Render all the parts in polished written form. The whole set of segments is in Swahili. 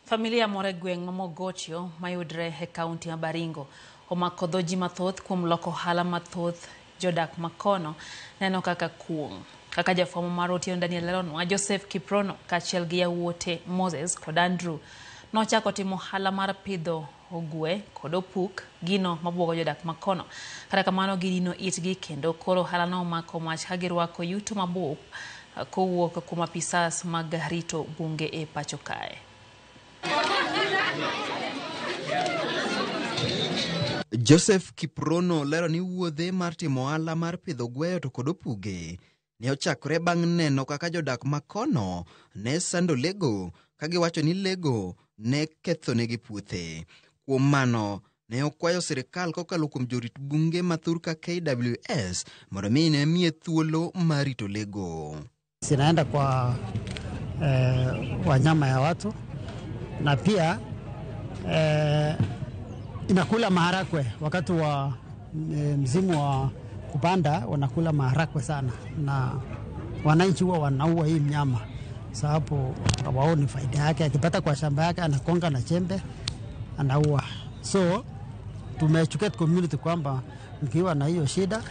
Familia moro gweng' Mogochio mayudre e kaunti ma Baringo omako dhoji mathoth kuom loko hala mathoth jodak makono neno kaka kuong. Kaka jafwambo mar Otieno Daniel Leronwa, Joseph Kiprono kaachiel gi yawuote Moses kod Andrew nochako timo hala mar pidho ogwe kod opuk, gino mabuogo jodak makono. Kata kamano gidino itgi kendo koro hala no omako mach ka girwako yuto mabup kowuok kuom apisas mag rito bunge e pacho kae. Joseph Kiprono lero ni wuodhe mar timo ohala mar pidho gweyo to kod opuge ne ochakore bang' neno kaka jodak makono ne sando lego ka giwacho ni lego ne kethonegi puothe. Kuom mano ne okwayo sirikal kokalo kuom jorit bunge mathurka KWS mondo mi miye thuolo mar rito lego. Sinaenda kwa wanyama ya watu na pia inakula maharakwe wakati wa msimu wa kupanda, wanakula maharakwe sana na wananchi huwa wanaua hii mnyama sababu hawaoni faida yake. Akipata kwa shamba yake anakonga na chembe anaua. So tumechuket community kwamba mkiwa na hiyo shida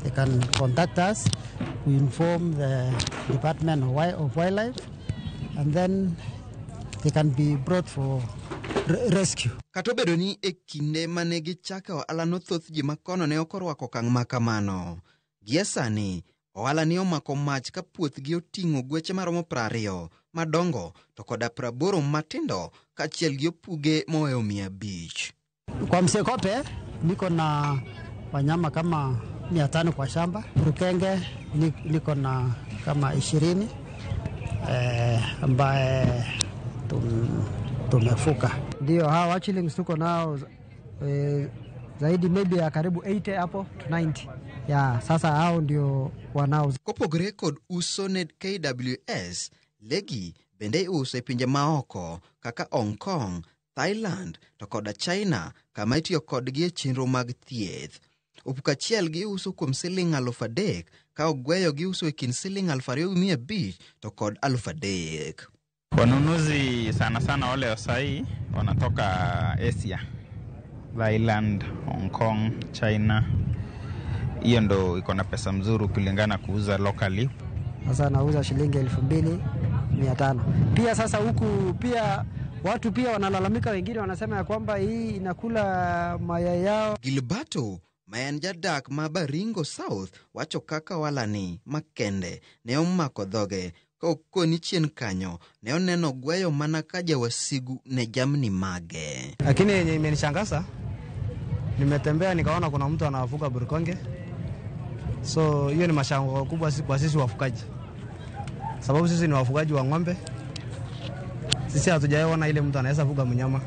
they can contact us, we inform the Department of Wildlife and then they can be brought for rescue. Katobedo ni e kinde mane gichako ohala no thoth ji makono ne okorwako okang' makamano. Gie sani ohala ni omako mach ka puothgi oting'o gweche maromo 20 madongo to kod 80 matindo kaachiel gi opuge moweyo 500. Kwa Msekope niko na wanyama kama 500 kwa shamba. Rukenge niko na kama 20 ambaye tumefuka. Ndio hawa wachilings tuko nao zaidi maybe ya karibu 80 hapo to 90. Ya sasa hao ndio wanao. Kopogre kod uso ne KWS, legi bende uso e pinje maoko kaka Hong Kong, Thailand to kod China kama itiyo kodgi e chenro mag thieth. Opuk achiel gi uso kuom $3,000 ka ogweyo gi uso e kind $2,500 to kod $3,000. Wanunuzi sana sana wale wasai wanatoka Asia, Thailand, Hong Kong, China. Hiyo ndo iko na pesa mzuri kulingana kuuza locally. Sasa nauza shilingi 2,500. Pia sasa huku pia watu pia wanalalamika, wengine wanasema ya kwamba hii inakula mayai yao. Gilberto maen jadak ma Baringo South wacho kaka walani makende ne omako dhoge koni chien kanyo ne oneno gweyo mana kaja wasigu ne jamni mage. Lakini yenye imenishangaza, nimetembea nikaona kuna mtu anafuga burkonge. So hiyo ni mashangao kubwa kwa sisi wafugaji, sababu sisi ni wafugaji wa ng'ombe. Sisi hatujaona ile mtu anaweza fuga mnyama.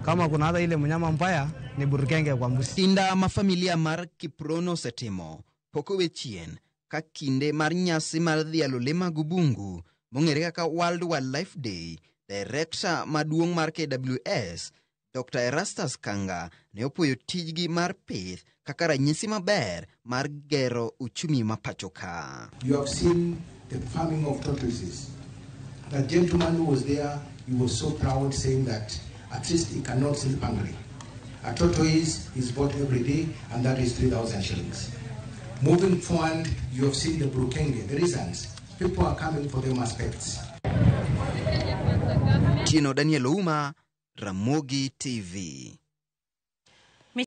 Kama kuna hata ile mnyama mbaya ni burkenge kwa mbuzi. Tinda mafamilia mar Kiprono setimo poko wechien ka kinde mar nyasi mar dhialo le mag bungu mong'ere kaka World Wildlife Day. Director maduong' mar KWS Dr. Erastus Kanga ne opoyo tijgi mar pith kaka ranyisi maber mar gero uchumi ma pacho ka. You have seen the farming of tortoises. The gentleman who was there, he was so proud, saying that at least he cannot sleep hungry. A tortoise is bought every day, and that is 3,000 shillings. Moving forward, you have seen the Brukenge, the reasons. People are coming for them aspects. Otieno Daniel Uma, Ramogi TV.